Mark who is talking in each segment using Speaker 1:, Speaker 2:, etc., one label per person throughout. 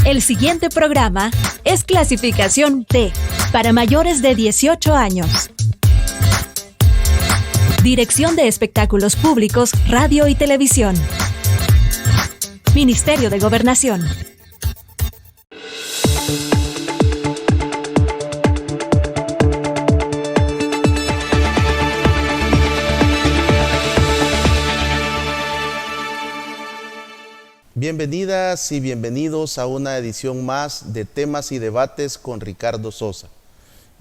Speaker 1: El siguiente programa es clasificación T, para mayores de 18 años. Dirección de Espectáculos Públicos, Radio y Televisión. Ministerio de Gobernación.
Speaker 2: Bienvenidas y bienvenidos a una edición más de Temas y Debates con Ricardo Sosa.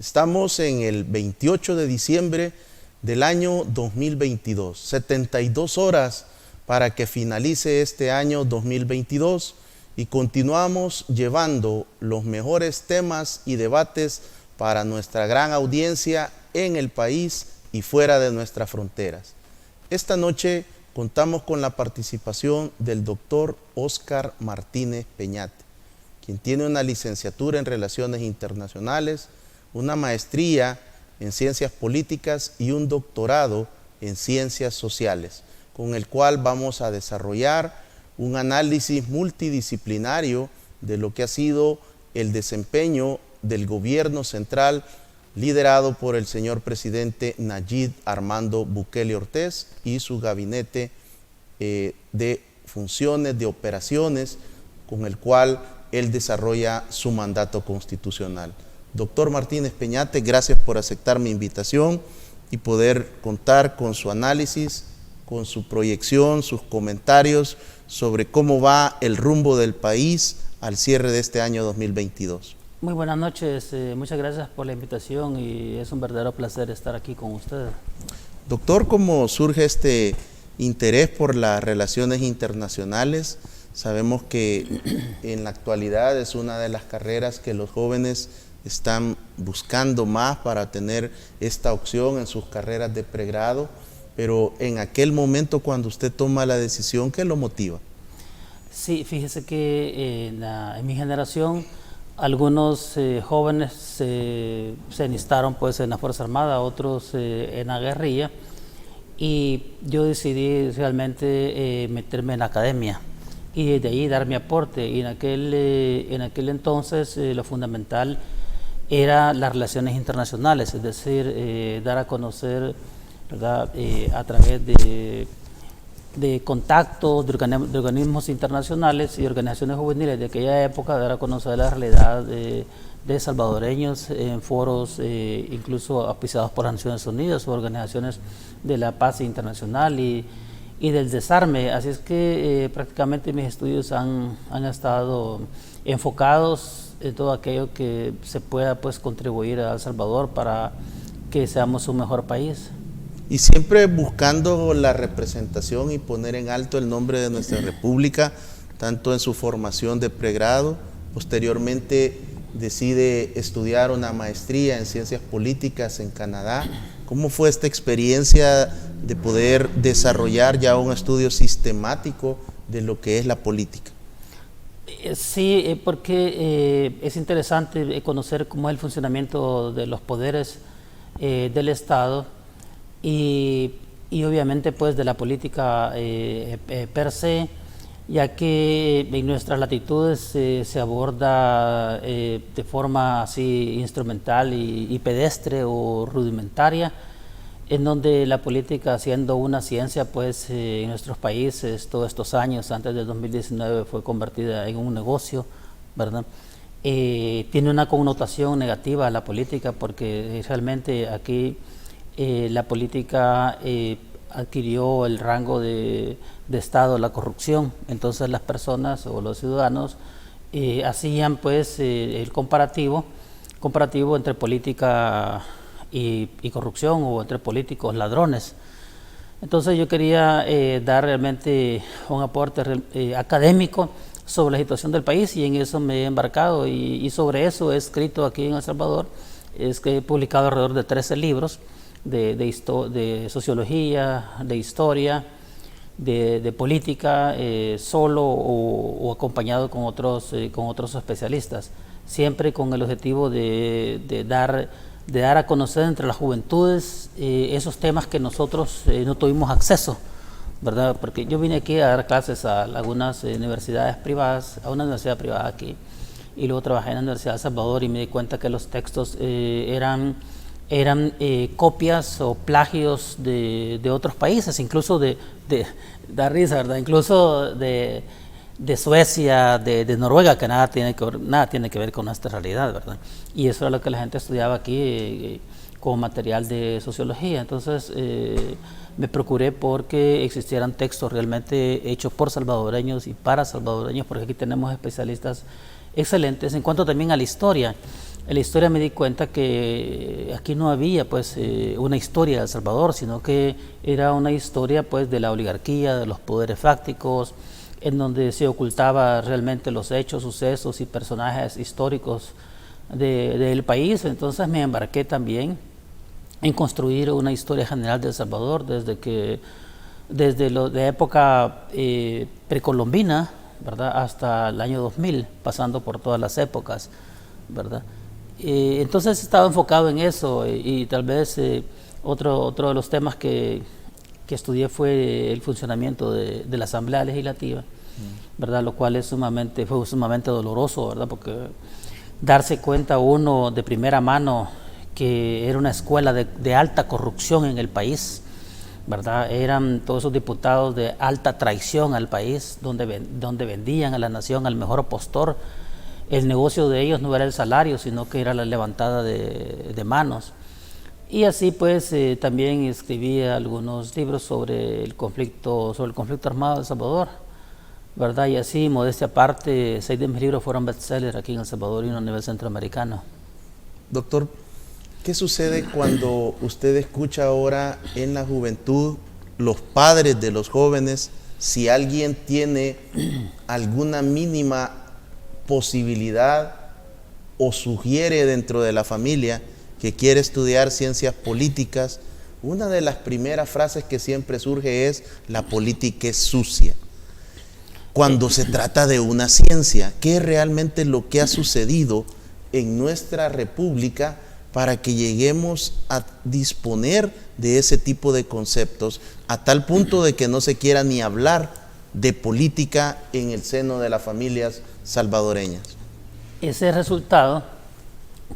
Speaker 2: Estamos en el 28 de diciembre del año 2022, 72 horas para que finalice este año 2022 y continuamos llevando los mejores temas y debates para nuestra gran audiencia en el país y fuera de nuestras fronteras. Esta noche contamos con la participación del doctor Óscar Martínez Peñate, quien tiene una licenciatura en Relaciones Internacionales, una maestría en Ciencias Políticas y un doctorado en Ciencias Sociales, con el cual vamos a desarrollar un análisis multidisciplinario de lo que ha sido el desempeño del gobierno central liderado por el señor presidente Nayib Armando Bukele Ortiz y su gabinete de funciones, de operaciones, con el cual él desarrolla su mandato constitucional. Doctor Martínez Peñate, gracias por aceptar mi invitación y poder contar con su análisis, con su proyección, sus comentarios sobre cómo va el rumbo del país al cierre de este año 2022.
Speaker 3: Muy buenas noches, muchas gracias por la invitación y es un verdadero placer estar aquí con ustedes.
Speaker 2: Doctor, ¿cómo surge este interés por las relaciones internacionales? Sabemos que en la actualidad es una de las carreras que los jóvenes están buscando más para tener esta opción en sus carreras de pregrado, pero en aquel momento cuando usted toma la decisión, ¿qué lo motiva? Sí, fíjese que en mi generación algunos jóvenes se enlistaron pues en la Fuerza Armada, otros en la guerrilla, y yo decidí realmente meterme en la academia y desde ahí dar mi aporte. Y en aquel entonces lo fundamental era las relaciones internacionales, es decir, dar a conocer, ¿verdad?, a través de contactos de organismos internacionales y organizaciones juveniles de aquella época, dar a conocer la realidad de salvadoreños en foros incluso auspiciados por Naciones Unidas o organizaciones de la paz internacional y del desarme. Así es que prácticamente mis estudios han estado enfocados en todo aquello que se pueda pues contribuir a El Salvador para que seamos un mejor país. Y siempre buscando la representación y poner en alto el nombre de nuestra república, tanto en su formación de pregrado, posteriormente decide estudiar una maestría en Ciencias Políticas en Canadá. ¿Cómo fue esta experiencia de poder desarrollar ya un estudio sistemático de lo que es la política? Sí, porque es interesante conocer cómo es el funcionamiento de los poderes del Estado y obviamente pues de la política per se, ya que en nuestras latitudes se aborda de forma así instrumental y pedestre o rudimentaria, en donde la política, siendo una ciencia, pues en nuestros países todos estos años, antes del 2019, fue convertida en un negocio, ¿verdad? Tiene una connotación negativa a la política porque realmente aquí la política adquirió el rango de Estado, la corrupción. Entonces las personas o los ciudadanos hacían pues el comparativo entre política y corrupción, o entre políticos ladrones. Entonces yo quería dar realmente un aporte académico sobre la situación del país y en eso me he embarcado y sobre eso he escrito aquí en El Salvador. Es que he publicado alrededor de 13 libros de sociología, de historia, de política, solo o acompañado con otros especialistas, siempre con el objetivo de dar a conocer entre las juventudes esos temas que nosotros no tuvimos acceso
Speaker 3: ¿verdad? Porque yo vine aquí a dar clases a algunas universidades privadas, a una universidad privada aquí, y luego trabajé en la Universidad de El Salvador y me di cuenta que los textos eran copias o plagios de otros países, incluso da risa, ¿verdad? Incluso de Suecia, de Noruega, que nada tiene que ver con nuestra realidad, ¿verdad? Y eso era lo que la gente estudiaba aquí como material de sociología. Entonces me procuré porque existieran textos realmente hechos por salvadoreños y para salvadoreños, porque aquí tenemos especialistas excelentes. En cuanto también a la historia, en la historia me di cuenta que aquí no había pues una historia de El Salvador, sino que era una historia pues de la oligarquía, de los poderes fácticos, en donde se ocultaba realmente los hechos, sucesos y personajes históricos del país. Entonces me embarqué también en construir una historia general de El Salvador desde la época precolombina, ¿verdad?, hasta el año 2000, pasando por todas las épocas, ¿verdad? Entonces estaba enfocado en eso y tal vez otro de los temas que estudié fue el funcionamiento de la Asamblea Legislativa, ¿verdad?, lo cual fue sumamente doloroso, ¿verdad?, porque darse cuenta uno de primera mano que era una escuela de alta corrupción en el país, ¿verdad? Eran todos esos diputados de alta traición al país, donde vendían a la nación al mejor postor. El negocio de ellos no era el salario, sino que era la levantada de manos. Y así pues también escribí algunos libros sobre el conflicto armado de El Salvador, ¿verdad? Y así, modestia aparte, 6 de mis libros fueron bestsellers aquí en El Salvador y en a nivel centroamericano.
Speaker 2: Doctor, ¿qué sucede cuando usted escucha ahora en la juventud, los padres de los jóvenes, si alguien tiene alguna mínima posibilidad o sugiere dentro de la familia que quiere estudiar ciencias políticas? Una de las primeras frases que siempre surge es: la política es sucia. Cuando se trata de una ciencia, ¿qué es realmente lo que ha sucedido en nuestra república para que lleguemos a disponer de ese tipo de conceptos, a tal punto de que no se quiera ni hablar de política en el seno de las familias salvadoreñas?
Speaker 3: Ese resultado,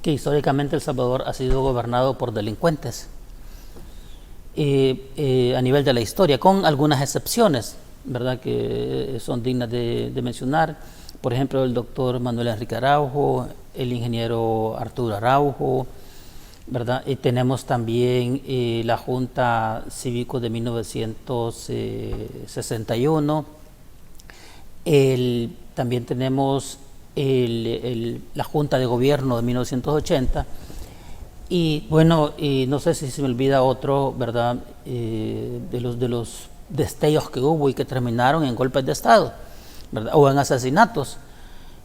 Speaker 3: que históricamente El Salvador ha sido gobernado por delincuentes a nivel de la historia, con algunas excepciones, ¿verdad?, que son dignas de mencionar. Por ejemplo, el doctor Manuel Enrique Araujo, el ingeniero Arturo Araujo, ¿verdad? Y tenemos también la Junta Cívico de 1961. También tenemos la Junta de Gobierno de 1980. Y bueno, y no sé si se me olvida otro, ¿verdad?, de los destellos que hubo y que terminaron en golpes de Estado, ¿verdad?, o en asesinatos.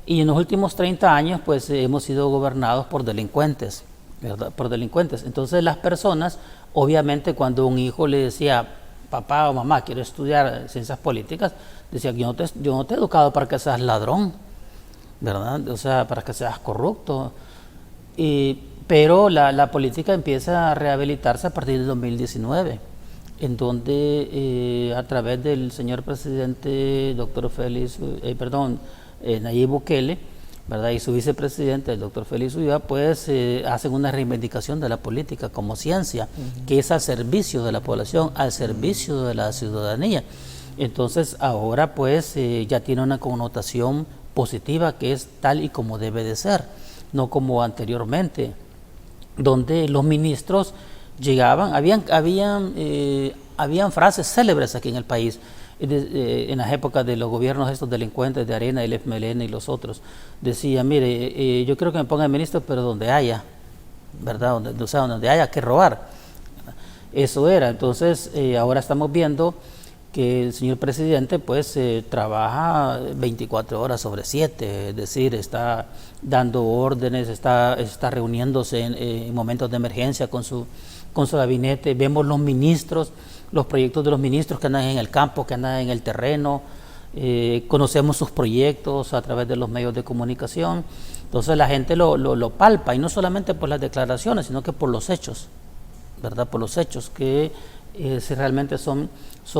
Speaker 3: Y en los últimos 30 años, pues hemos sido gobernados por delincuentes, ¿verdad?, por delincuentes. Entonces las personas, obviamente, cuando un hijo le decía: papá o mamá, quiero estudiar ciencias políticas, decía: yo no te he educado para que seas ladrón, ¿verdad?, o sea, para que seas corrupto. Pero la política empieza a rehabilitarse a partir de 2019, en donde a través del señor presidente Nayib Bukele, ¿verdad?, y su vicepresidente, el doctor Félix Ulloa, pues hacen una reivindicación de la política como ciencia, que es al servicio de la población, al servicio de la ciudadanía. Entonces ahora pues ya tiene una connotación positiva, que es tal y como debe de ser, no como anteriormente, donde los ministros llegaban, habían frases célebres aquí en el país, en las épocas de los gobiernos estos delincuentes de Arena, el FMLN y los otros. Decía: mire, yo creo que me pongan ministro, pero donde haya, ¿verdad?, donde haya que robar. Eso era. Entonces ahora estamos viendo que el señor presidente pues trabaja 24 horas sobre 7, es decir, está dando órdenes, está reuniéndose en momentos de emergencia con su gabinete. Vemos los ministros, los proyectos de los ministros que andan en el campo, que andan en el terreno, conocemos sus proyectos a través de los medios de comunicación. Entonces la gente lo palpa, y no solamente por las declaraciones, sino que por los hechos, ¿verdad?, por los hechos que si realmente son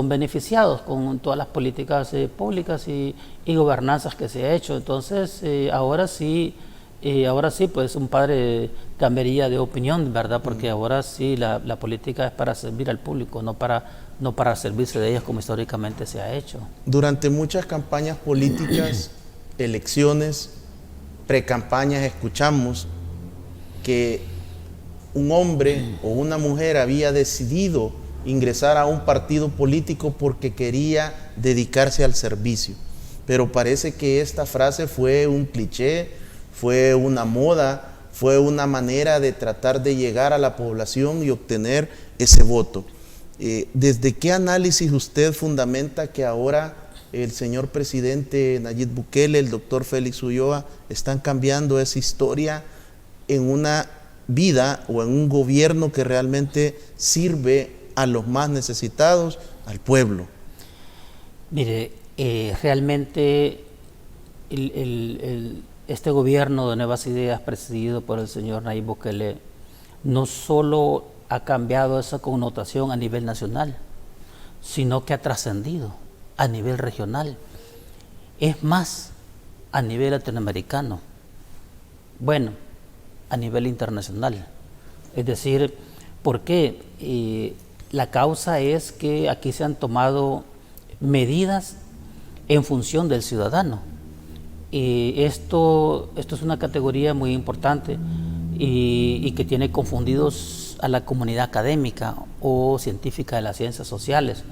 Speaker 3: beneficiados con todas las políticas públicas y gobernanzas que se ha hecho. Entonces, ahora sí, pues un padre cambiaría de opinión, ¿verdad? Porque ahora sí la política es para servir al público, no para servirse de ellos como históricamente se ha hecho.
Speaker 2: Durante muchas campañas políticas, elecciones, precampañas, escuchamos que un hombre o una mujer había decidido ingresar a un partido político porque quería dedicarse al servicio. Pero parece que esta frase fue un cliché, fue una moda, fue una manera de tratar de llegar a la población y obtener ese voto. ¿Desde qué análisis usted fundamenta que ahora el señor presidente Nayib Bukele, el doctor Félix Ulloa, están cambiando esa historia en una vida o en un gobierno que realmente sirve a los más necesitados, al pueblo?
Speaker 3: Mire, realmente este gobierno de Nuevas Ideas presidido por el señor Nayib Bukele no solo ha cambiado esa connotación a nivel nacional, sino que ha trascendido a nivel regional, es más, a nivel latinoamericano, bueno, a nivel internacional. Es decir, ¿por qué? La causa es que aquí se han tomado medidas en función del ciudadano. Esto es una categoría muy importante y que tiene confundidos a la comunidad académica o científica de las ciencias sociales,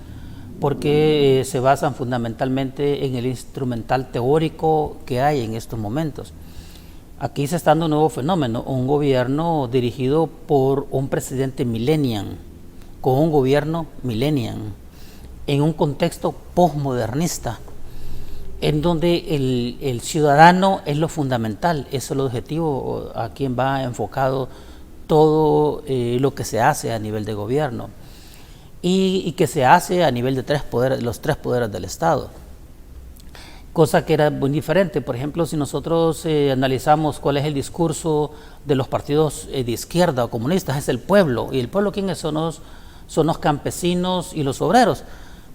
Speaker 3: porque se basan fundamentalmente en el instrumental teórico que hay en estos momentos. Aquí se está dando un nuevo fenómeno, un gobierno dirigido por un presidente millennial, con un gobierno millennial, en un contexto postmodernista, en donde el ciudadano es lo fundamental, es el objetivo a quien va enfocado todo lo que se hace a nivel de gobierno y que se hace a nivel de los tres poderes del Estado. Cosa que era muy diferente. Por ejemplo, si nosotros analizamos cuál es el discurso de los partidos de izquierda o comunistas, es el pueblo. ¿Y el pueblo quiénes son? Son los campesinos y los obreros,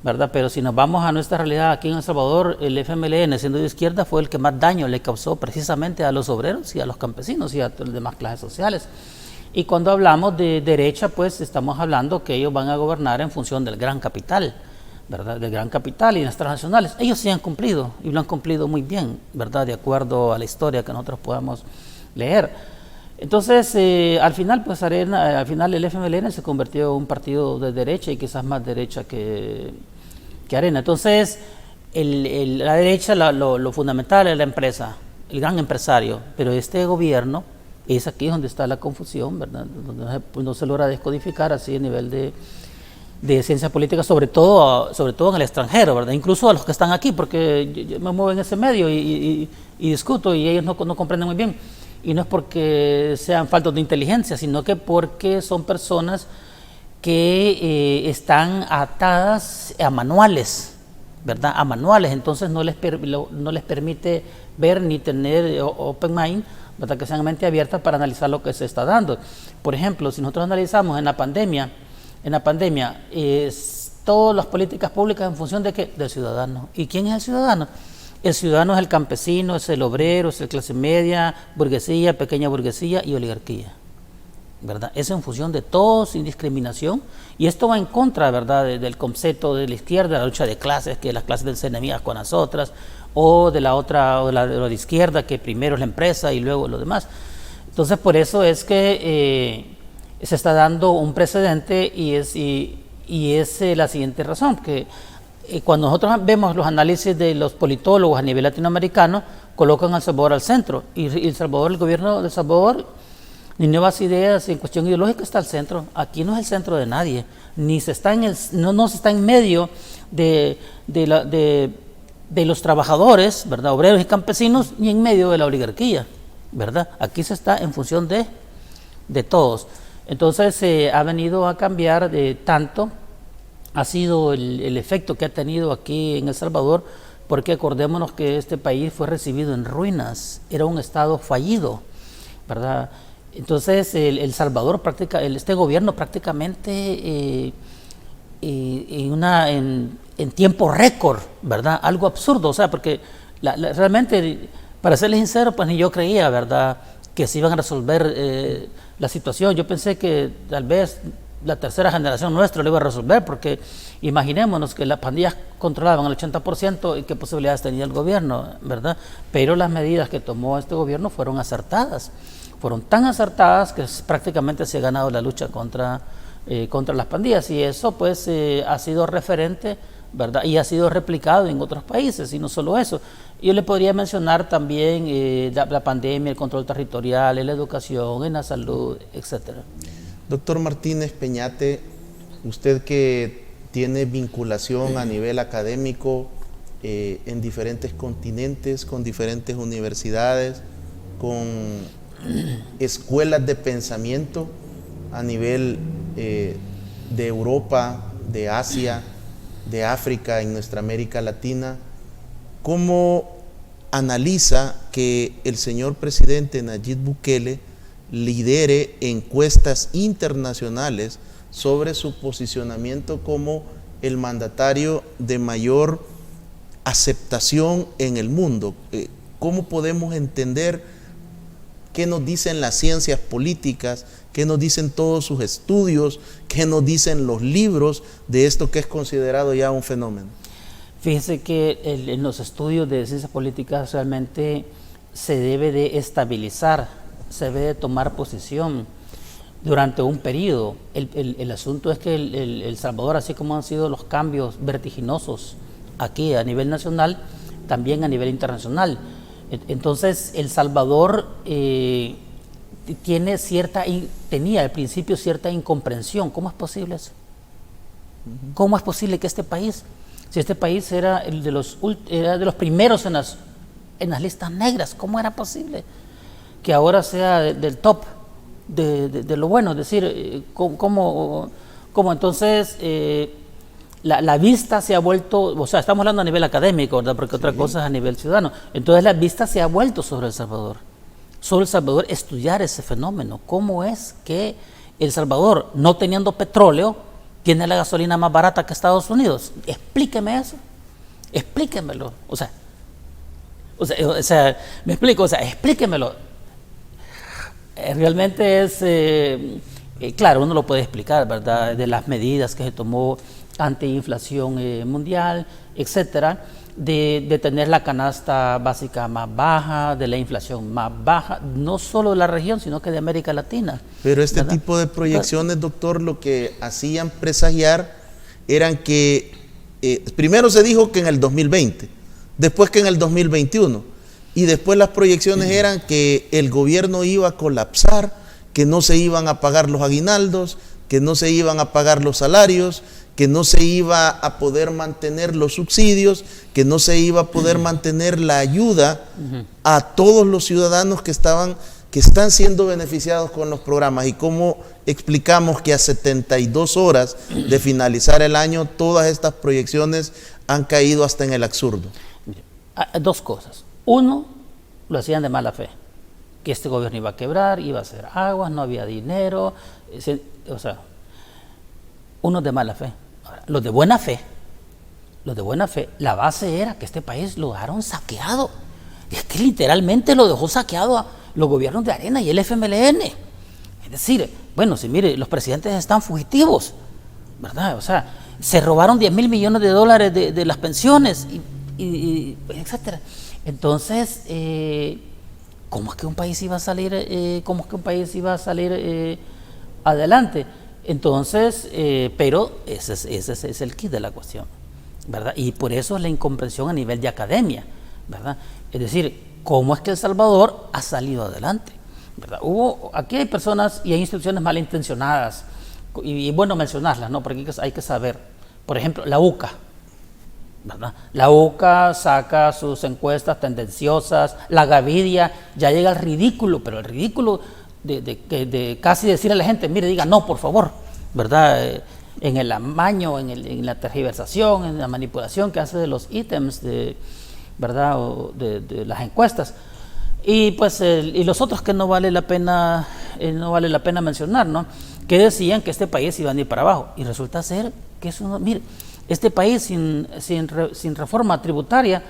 Speaker 3: ¿verdad? Pero si nos vamos a nuestra realidad aquí en El Salvador, el FMLN, siendo de izquierda, fue el que más daño le causó precisamente a los obreros y a los campesinos y a las demás clases sociales. Y cuando hablamos de derecha, pues estamos hablando que ellos van a gobernar en función del gran capital, ¿verdad? Del gran capital y las transnacionales. Ellos sí han cumplido y lo han cumplido muy bien, ¿verdad? De acuerdo a la historia que nosotros podamos leer. Entonces, al final el FMLN se convirtió en un partido de derecha y quizás más derecha que Arena. Entonces, la derecha, lo fundamental es la empresa, el gran empresario, pero este gobierno es aquí donde está la confusión, ¿verdad? Donde no se logra descodificar así a nivel de ciencia política, sobre todo en el extranjero, ¿verdad? Incluso a los que están aquí, porque yo me muevo en ese medio y discuto y ellos no comprenden muy bien. Y no es porque sean faltos de inteligencia, sino que porque son personas que están atadas a manuales, ¿verdad? A manuales, entonces no les permite ver ni tener open mind, ¿verdad? Que sean mente abierta para analizar lo que se está dando. Por ejemplo, si nosotros analizamos en la pandemia, todas las políticas públicas en función de ¿qué? Del ciudadano. ¿Y quién es el ciudadano? El ciudadano es el campesino, es el obrero, es la clase media, burguesía, pequeña burguesía y oligarquía, ¿verdad? Es en función de todos, sin discriminación, y esto va en contra, ¿verdad?, del concepto de la izquierda, la lucha de clases, que las clases son enemigas con las otras, o de la otra, o de la izquierda, que primero es la empresa y luego lo demás. Entonces, por eso es que se está dando un precedente y es la siguiente razón, que cuando nosotros vemos los análisis de los politólogos a nivel latinoamericano, colocan a El Salvador al centro, y el gobierno de El Salvador, ni Nuevas Ideas en cuestión ideológica está al centro. Aquí no es el centro de nadie, ni se está no se está en medio de los trabajadores, ¿verdad?, obreros y campesinos, ni en medio de la oligarquía, ¿verdad? Aquí se está en función de todos. Entonces ha venido a cambiar tanto. Ha sido el efecto que ha tenido aquí en El Salvador, porque acordémonos que este país fue recibido en ruinas, era un estado fallido, ¿verdad? Entonces El Salvador este gobierno prácticamente en tiempo récord, ¿verdad? Algo absurdo, o sea, porque realmente, para serles sincero, pues ni yo creía, ¿verdad?, que se iban a resolver la situación. Yo pensé que tal vez la tercera generación nuestra lo iba a resolver, porque imaginémonos que las pandillas controlaban el 80% y qué posibilidades tenía el gobierno, ¿verdad? Pero las medidas que tomó este gobierno fueron acertadas, fueron tan acertadas que prácticamente se ha ganado la lucha contra las pandillas, y eso pues ha sido referente, ¿verdad? Y ha sido replicado en otros países, y no solo eso. Yo le podría mencionar también la pandemia, el control territorial, en la educación, en la salud, etcétera.
Speaker 2: Doctor Martínez Peñate, usted que tiene vinculación a nivel académico en diferentes continentes, con diferentes universidades, con escuelas de pensamiento a nivel de Europa, de Asia, de África, en nuestra América Latina, ¿cómo analiza que el señor presidente Nayib Bukele lidere encuestas internacionales sobre su posicionamiento como el mandatario de mayor aceptación en el mundo? ¿Cómo podemos entender qué nos dicen las ciencias políticas, qué nos dicen todos sus estudios, qué nos dicen los libros de esto que es considerado ya un fenómeno?
Speaker 3: Fíjese que en los estudios de ciencias políticas realmente se debe de estabilizar, se debe de tomar posición durante un periodo. El asunto es que El Salvador, así como han sido los cambios vertiginosos aquí a nivel nacional, también a nivel internacional. Entonces El Salvador tenía al principio cierta incomprensión. ¿Cómo es posible eso? ¿Cómo es posible que este país, si este país era de los primeros en las listas negras, cómo era posible que ahora sea del top de lo bueno? Es decir, ¿cómo entonces la vista se ha vuelto, o sea, estamos hablando a nivel académico, ¿verdad?, porque otra cosa es a nivel ciudadano. Entonces la vista se ha vuelto sobre El Salvador, estudiar ese fenómeno. ¿Cómo es que El Salvador, no teniendo petróleo, tiene la gasolina más barata que Estados Unidos? Explíqueme eso, explíquemelo. O sea, me explico, o sea, explíquemelo. Realmente es, claro, uno lo puede explicar, ¿verdad?, de las medidas que se tomó antiinflación mundial, etcétera, de tener la canasta básica más baja, de la inflación más baja, no solo de la región, sino que de América Latina.
Speaker 2: Pero este
Speaker 3: ¿verdad?
Speaker 2: tipo de proyecciones, doctor, lo que hacían presagiar eran que primero se dijo que en el 2020, después que en el 2021, y después las proyecciones eran que el gobierno iba a colapsar, que no se iban a pagar los aguinaldos, que no se iban a pagar los salarios, que no se iba a poder mantener los subsidios, que no se iba a poder mantener la ayuda a todos los ciudadanos que están siendo beneficiados con los programas. Y cómo explicamos que a 72 horas de finalizar el año todas estas proyecciones han caído hasta en el absurdo.
Speaker 3: Dos cosas. Uno, lo hacían de mala fe, que este gobierno iba a quebrar, iba a hacer aguas, no había dinero, o sea, uno de mala fe. Ahora, los de buena fe, la base era que este país lo dejaron saqueado. Es que literalmente lo dejó saqueado a los gobiernos de Arena y el FMLN. Es decir, bueno, si mire, los presidentes están fugitivos, ¿verdad? O sea, se robaron 10,000 millones de dólares de las pensiones, y etcétera. Entonces, ¿cómo es que un país iba a salir, adelante? Entonces, pero ese es el kit de la cuestión, ¿verdad? Y por eso es la incomprensión a nivel de academia, ¿verdad? Es decir, ¿cómo es que El Salvador ha salido adelante? ¿Verdad? Aquí hay personas y hay instituciones malintencionadas, y bueno mencionarlas, ¿no? Porque hay que saber. Por ejemplo, la UCA, ¿verdad? La UCA saca sus encuestas tendenciosas, la Gavidia ya llega al ridículo, pero el ridículo de casi decir a la gente, mire, diga no, por favor, ¿verdad? En el amaño, en la tergiversación, en la manipulación que hace de los ítems, ¿verdad? O de las encuestas. Y pues y los otros que no vale la pena mencionar, ¿no? Que decían que este país iba a ir para abajo, y resulta ser que es mire, este país sin reforma tributaria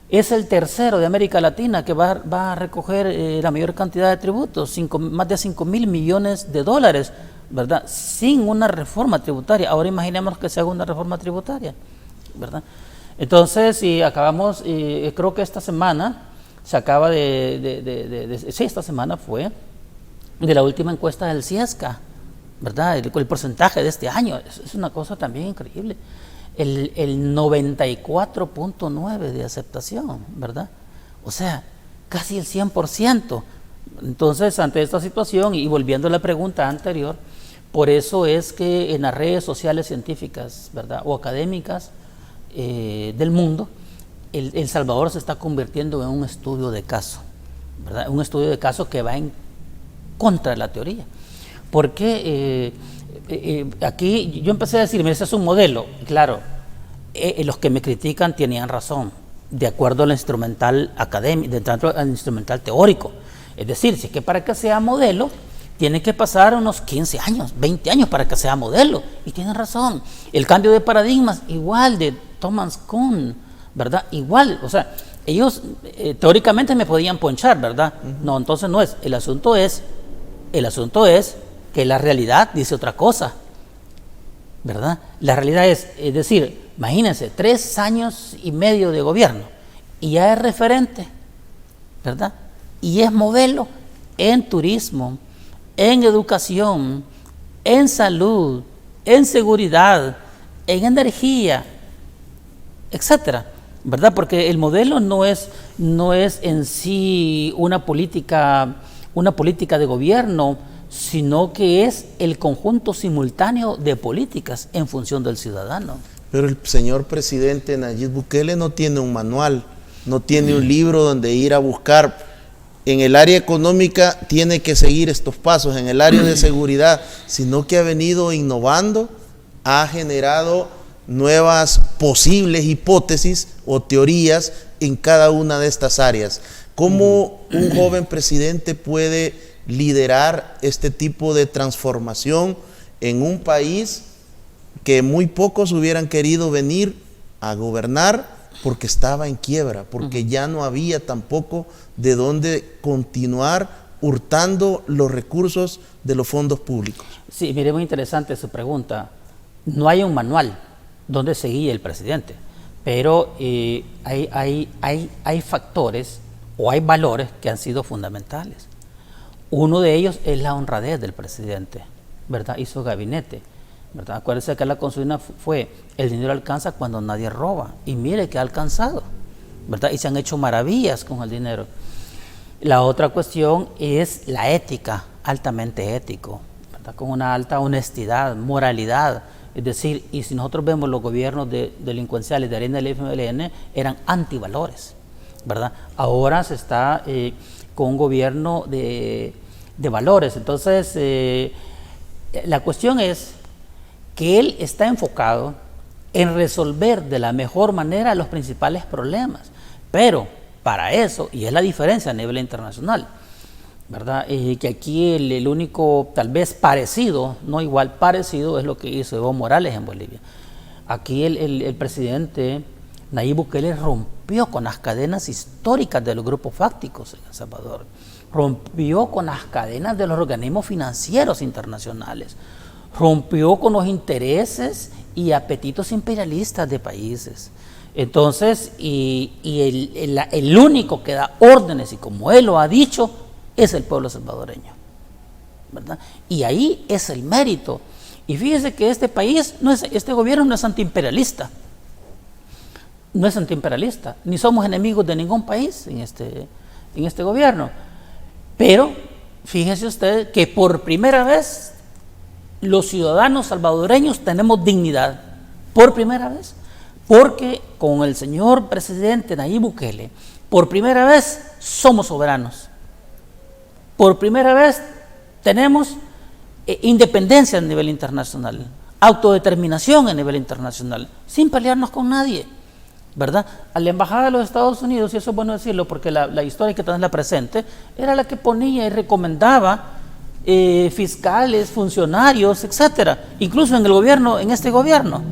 Speaker 3: es el tercero de América Latina que va a recoger la mayor cantidad de tributos, más de 5.000 millones de dólares, ¿verdad? Sin una reforma tributaria. Ahora imaginemos que se haga una reforma tributaria, ¿verdad? Entonces, si acabamos, creo que esta semana se acaba sí, esta semana fue de la última encuesta del CIESCA, ¿verdad? El porcentaje de este año es una cosa también increíble. El 94.9 de aceptación, ¿verdad? O sea, casi el 100%. Entonces, ante esta situación, y volviendo a la pregunta anterior, por eso es que en las redes sociales científicas, ¿verdad?, o académicas del mundo, El Salvador se está convirtiendo en un estudio de caso, ¿verdad? Un estudio de caso que va en contra de la teoría. Porque aquí yo empecé a decir, mira, ese es un modelo. Claro, los que me critican tenían razón, de acuerdo al instrumental académico, al instrumental teórico. Es decir, si es que para que sea modelo, tiene que pasar unos 15 años, 20 años para que sea modelo. Y tienen razón. El cambio de paradigmas, igual de Thomas Kuhn, ¿verdad? Igual, o sea, ellos teóricamente me podían ponchar, ¿verdad? No, entonces no es. El asunto es que la realidad dice otra cosa, ¿verdad? La realidad es decir, imagínense, 3 años y medio de gobierno y ya es referente, ¿verdad? Y es modelo en turismo, en educación, en salud, en seguridad, en energía, etcétera, ¿verdad? Porque el modelo no es en sí una política de gobierno, sino que es el conjunto simultáneo de políticas en función del ciudadano.
Speaker 2: Pero el señor presidente Nayib Bukele no tiene un manual, no tiene un libro donde ir a buscar. En el área económica tiene que seguir estos pasos, en el área de seguridad, sino que ha venido innovando, ha generado nuevas posibles hipótesis o teorías en cada una de estas áreas. ¿Cómo un joven presidente puede liderar este tipo de transformación en un país que muy pocos hubieran querido venir a gobernar porque estaba en quiebra, porque ya no había tampoco de dónde continuar hurtando los recursos de los fondos públicos?
Speaker 3: Sí, mire, muy interesante su pregunta. No hay un manual donde seguía el presidente, pero hay factores o hay valores que han sido fundamentales. Uno de ellos es la honradez del presidente, ¿verdad? Y su gabinete, ¿verdad? Acuérdense que la consigna fue: el dinero alcanza cuando nadie roba, y mire que ha alcanzado, ¿verdad? Y se han hecho maravillas con el dinero. La otra cuestión es la ética, altamente ético, ¿verdad? Con una alta honestidad, moralidad. Es decir, y si nosotros vemos los gobiernos delincuenciales de Arena del FMLN, eran antivalores, ¿verdad? Ahora se está con un gobierno de valores. Entonces, la cuestión es que él está enfocado en resolver de la mejor manera los principales problemas, pero para eso, y es la diferencia a nivel internacional, ¿verdad? Que aquí el único, tal vez parecido, no igual, parecido, es lo que hizo Evo Morales en Bolivia. Aquí el presidente Nayib Bukele rompió con las cadenas históricas de los grupos fácticos en El Salvador, rompió con las cadenas de los organismos financieros internacionales, rompió con los intereses y apetitos imperialistas de países. Entonces, el único que da órdenes, y como él lo ha dicho, es el pueblo salvadoreño, ¿verdad? Y ahí es el mérito. Y fíjese que este país, este gobierno no es antiimperialista, ni somos enemigos de ningún país en este gobierno. Pero fíjese usted que por primera vez los ciudadanos salvadoreños tenemos dignidad, por primera vez, porque con el señor presidente Nayib Bukele, por primera vez somos soberanos. Por primera vez tenemos independencia a nivel internacional, autodeterminación a nivel internacional, sin pelearnos con nadie, ¿verdad? A la embajada de los Estados Unidos, y eso es bueno decirlo porque la historia hay que tenerla presente, era la que ponía y recomendaba fiscales, funcionarios, etcétera, incluso en el gobierno, en este gobierno,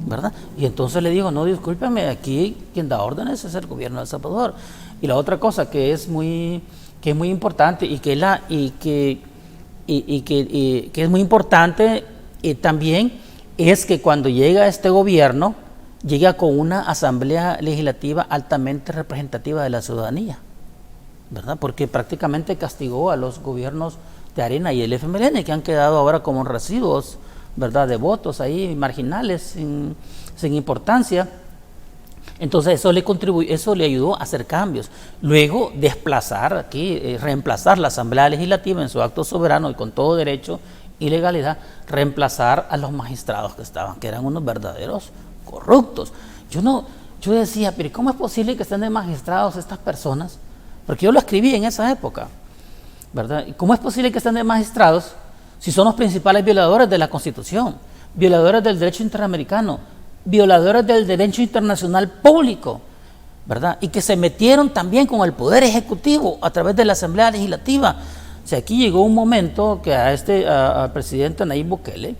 Speaker 3: ¿verdad? Y entonces le digo, no, discúlpeme, aquí quien da órdenes es el gobierno de El Salvador. Y la otra cosa que es muy importante y que es muy importante también es que cuando llega este gobierno, llega con una asamblea legislativa altamente representativa de la ciudadanía, ¿verdad? Porque prácticamente castigó a los gobiernos de Arena y el FMLN, que han quedado ahora como residuos, ¿verdad?, de votos ahí marginales, sin importancia. Entonces eso le ayudó a hacer cambios. Luego reemplazar la Asamblea Legislativa en su acto soberano y con todo derecho y legalidad, reemplazar a los magistrados que estaban, que eran unos verdaderos corruptos. Yo decía, pero ¿cómo es posible que estén de magistrados estas personas? Porque yo lo escribí en esa época, ¿verdad? ¿Cómo es posible que estén de magistrados si son los principales violadores de la Constitución, violadores del derecho interamericano, violadores del derecho internacional público, ¿verdad? Y que se metieron también con el Poder Ejecutivo a través de la Asamblea Legislativa? O sea, aquí llegó un momento que al presidente Nayib Bukele,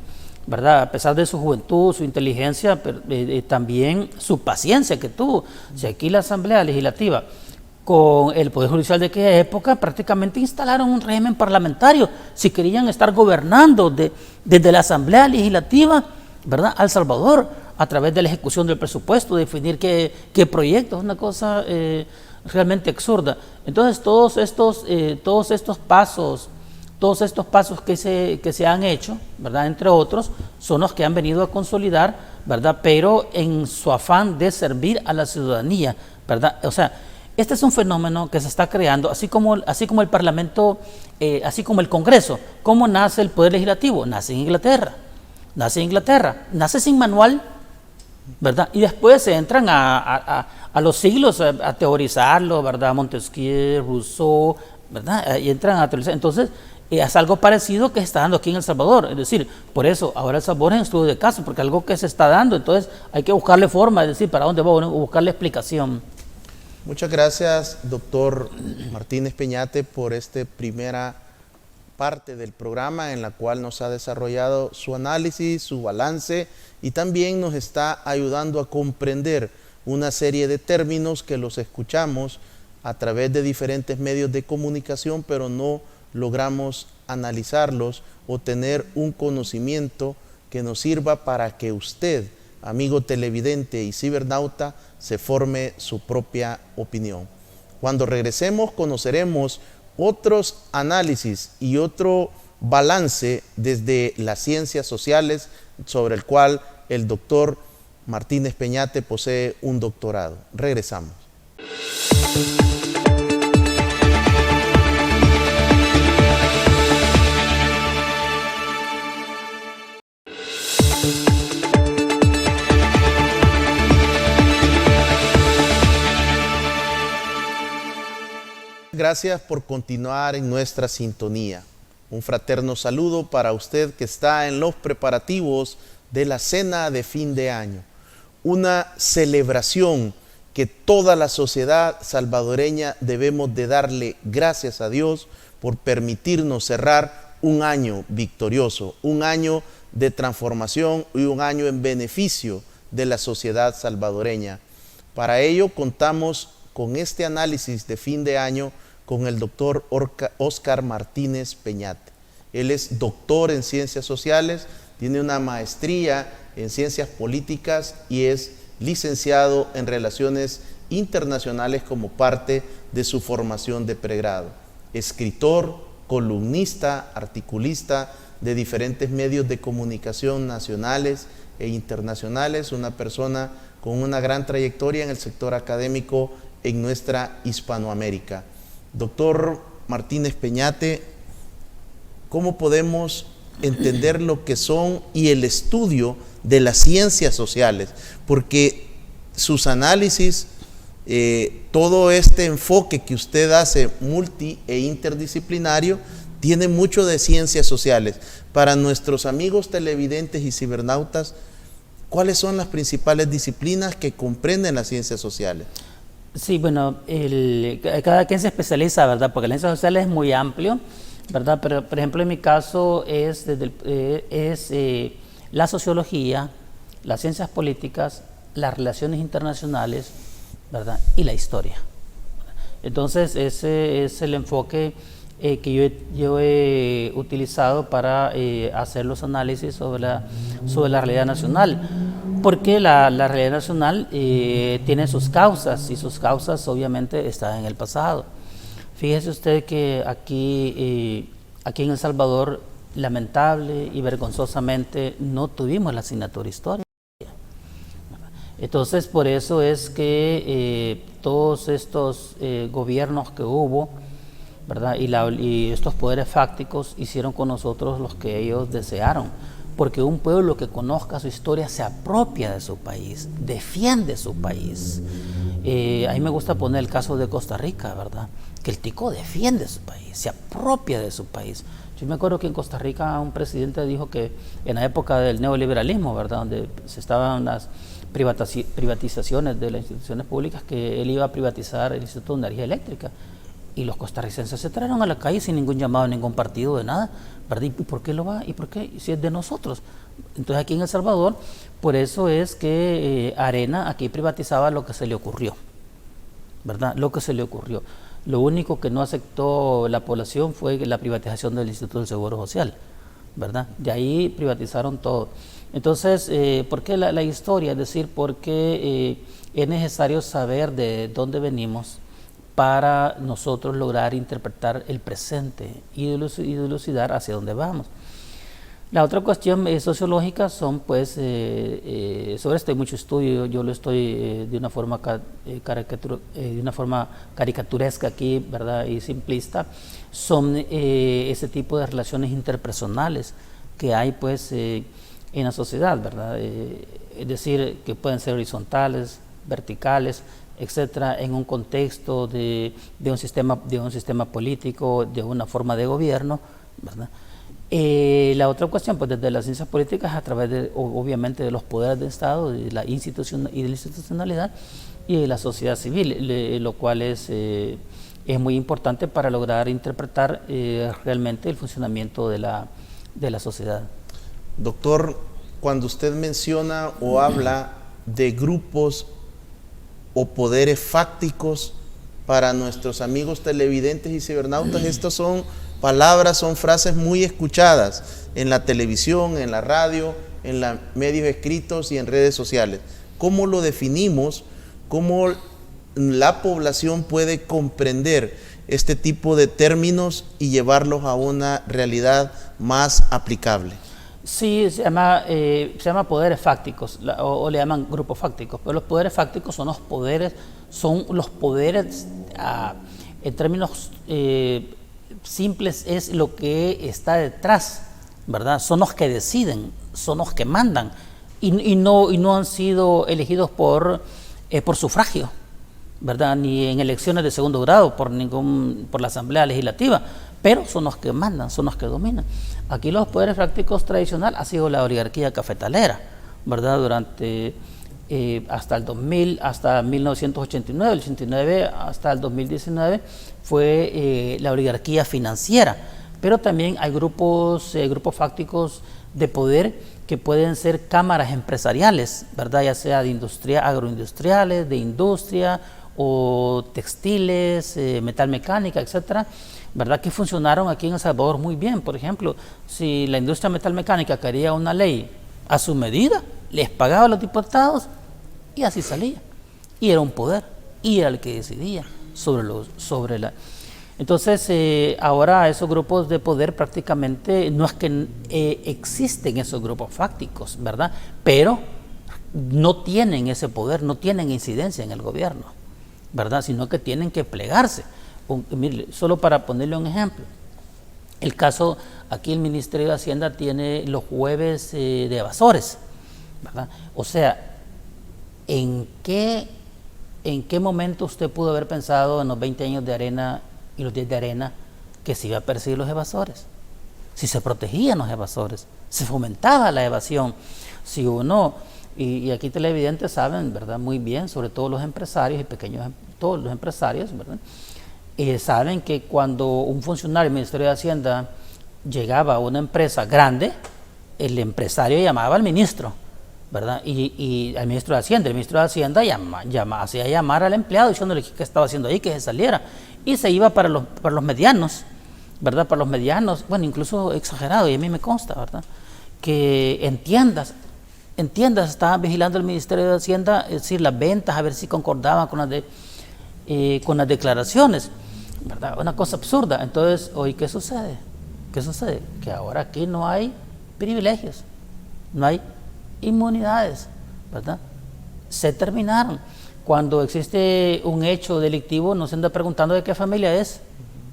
Speaker 3: ¿verdad?, a pesar de su juventud, su inteligencia, pero, también su paciencia que tuvo. O sea, aquí la Asamblea Legislativa con el Poder Judicial de aquella época prácticamente instalaron un régimen parlamentario si querían estar gobernando desde la Asamblea Legislativa, ¿verdad?, a El Salvador, a través de la ejecución del presupuesto, definir qué proyectos, una cosa realmente absurda. Entonces todos estos pasos que se han hecho, ¿verdad?, entre otros, son los que han venido a consolidar, ¿verdad?, pero en su afán de servir a la ciudadanía, ¿verdad? O sea, este es un fenómeno que se está creando, así como el Parlamento, así como el Congreso. ¿Cómo nace el Poder Legislativo? Nace en Inglaterra, nace sin manual, ¿verdad? Y después se entran a los siglos a teorizarlo, ¿verdad? Montesquieu, Rousseau, ¿verdad? Y entran a teorizar. Entonces, es algo parecido que se está dando aquí en El Salvador. Es decir, por eso ahora El Salvador es un estudio de caso, porque algo que se está dando, entonces hay que buscarle forma, es decir, para dónde va, buscarle explicación.
Speaker 2: Muchas gracias, doctor Martínez Peñate, por esta primera parte del programa en la cual nos ha desarrollado su análisis, su balance, y también nos está ayudando a comprender una serie de términos que los escuchamos a través de diferentes medios de comunicación, pero no logramos analizarlos o tener un conocimiento que nos sirva para que usted, amigo televidente y cibernauta, se forme su propia opinión. Cuando regresemos conoceremos otros análisis y otro balance desde las ciencias sociales, sobre el cual el doctor Martínez Peñate posee un doctorado. Regresamos. Gracias por continuar en nuestra sintonía. Un fraterno saludo para usted que está en los preparativos de la cena de fin de año. Una celebración que toda la sociedad salvadoreña debemos de darle gracias a Dios por permitirnos cerrar un año victorioso, un año de transformación y un año en beneficio de la sociedad salvadoreña. Para ello contamos con este análisis de fin de año con el doctor Óscar Martínez Peñate. Él es doctor en ciencias sociales, tiene una maestría en ciencias políticas y es licenciado en relaciones internacionales como parte de su formación de pregrado. Escritor, columnista, articulista de diferentes medios de comunicación nacionales e internacionales, una persona con una gran trayectoria en el sector académico en nuestra Hispanoamérica. Doctor Martínez Peñate, ¿cómo podemos entender lo que son y el estudio de las ciencias sociales? Porque sus análisis, todo este enfoque que usted hace multi e interdisciplinario, tiene mucho de ciencias sociales. Para nuestros amigos televidentes y cibernautas, ¿cuáles son las principales disciplinas que comprenden las ciencias sociales? Sí, bueno, cada quien se especializa, ¿verdad? Porque la ciencia social es muy amplio,
Speaker 3: ¿verdad? Pero, por ejemplo, en mi caso es, la sociología, las ciencias políticas, las relaciones internacionales, ¿verdad? Y la historia. Entonces, ese es el enfoque que yo he utilizado para hacer los análisis sobre la realidad nacional, porque la realidad nacional tiene sus causas, y sus causas obviamente están en el pasado. Fíjese usted que aquí en El Salvador, lamentable y vergonzosamente, no tuvimos la asignatura Historia. Entonces, por eso es que todos estos gobiernos que hubo, ¿verdad? Y estos poderes fácticos hicieron con nosotros los que ellos desearon, porque un pueblo que conozca su historia se apropia de su país, defiende su país. A mí me gusta poner el caso de Costa Rica, ¿verdad? Que el tico defiende su país, se apropia de su país. Yo me acuerdo que en Costa Rica un presidente dijo que en la época del neoliberalismo, ¿verdad? Donde se estaban las privatizaciones de las instituciones públicas, que él iba a privatizar el Instituto de Energía Eléctrica. Y los costarricenses se trajeron a la calle sin ningún llamado, ningún partido, de nada, ¿verdad? ¿Y por qué lo va? ¿Y por qué? Si es de nosotros. Entonces aquí en El Salvador, por eso es que Arena aquí privatizaba lo que se le ocurrió, ¿verdad? Lo que se le ocurrió. Lo único que no aceptó la población fue la privatización del Instituto del Seguro Social, ¿verdad? De ahí privatizaron todo. Entonces, ¿por qué la historia? Es decir, porque es necesario saber de dónde venimos para nosotros lograr interpretar el presente y dilucidar hacia dónde vamos. La otra cuestión sociológica son, pues, sobre esto hay mucho estudio. Yo lo estoy de una forma caricaturesca aquí, ¿verdad? Y simplista. Son ese tipo de relaciones interpersonales que hay, pues, en la sociedad, ¿verdad? Es decir, que pueden ser horizontales, verticales, etcétera, en un contexto de un sistema político, de una forma de gobierno, ¿verdad? La otra cuestión, pues desde las ciencias políticas, a través de, obviamente, de los poderes del Estado, de la institucionalidad y de la sociedad civil, lo cual es muy importante para lograr interpretar realmente el funcionamiento de la sociedad.
Speaker 2: Doctor, cuando usted menciona o habla de grupos o poderes fácticos, para nuestros amigos televidentes y cibernautas, estas son palabras, son frases muy escuchadas en la televisión, en la radio, en los medios escritos y en redes sociales. ¿Cómo lo definimos? ¿Cómo la población puede comprender este tipo de términos y llevarlos a una realidad más aplicable?
Speaker 3: Sí, se llama poderes fácticos, o le llaman grupos fácticos, pero los poderes fácticos son los poderes en términos simples, es lo que está detrás, ¿verdad? Son los que deciden, son los que mandan, y no han sido elegidos por sufragio, ¿verdad? Ni en elecciones de segundo grado por la Asamblea Legislativa, pero son los que mandan, son los que dominan. Aquí los poderes fácticos tradicionales ha sido la oligarquía cafetalera, ¿verdad? Durante hasta el 2000, hasta 1989, el 89 hasta el 2019 fue la oligarquía financiera, pero también hay grupos fácticos de poder que pueden ser cámaras empresariales, ¿verdad? Ya sea de agroindustriales, de industria o textiles, metalmecánica, etcétera, ¿verdad? Que funcionaron aquí en El Salvador muy bien. Por ejemplo, si la industria metalmecánica quería una ley a su medida, les pagaba a los diputados y así salía. Y era un poder, y era el que decidía sobre la... Entonces, ahora esos grupos de poder prácticamente, no es que existen esos grupos fácticos, ¿verdad? Pero no tienen ese poder, no tienen incidencia en el gobierno, ¿verdad? Sino que tienen que plegarse. Mire, solo para ponerle un ejemplo, el caso, aquí el Ministerio de Hacienda tiene los jueves de evasores, ¿verdad? O sea, ¿en qué momento usted pudo haber pensado en los 20 años de Arena y los 10 de Arena que se iba a perseguir los evasores? Si se protegían los evasores, se fomentaba la evasión. Si uno, y aquí televidentes saben, ¿verdad? Muy bien, sobre todo los empresarios y pequeños, todos los empresarios, ¿verdad? saben que cuando un funcionario del Ministerio de Hacienda llegaba a una empresa grande, el empresario llamaba al ministro, ¿verdad? Y al ministro de Hacienda, el ministro de Hacienda hacía llamar al empleado diciéndole qué estaba haciendo ahí, que se saliera, y se iba para los medianos, ¿verdad? Para los medianos, bueno, incluso exagerado, y a mí me consta, ¿verdad? Que en tiendas estaban vigilando el Ministerio de Hacienda, es decir, las ventas, a ver si concordaban con las declaraciones, ¿verdad? Una cosa absurda. Entonces, hoy, ¿qué sucede? ¿Qué sucede? Que ahora aquí no hay privilegios, no hay inmunidades, ¿verdad? Se terminaron. Cuando existe un hecho delictivo, no se anda preguntando de qué familia es,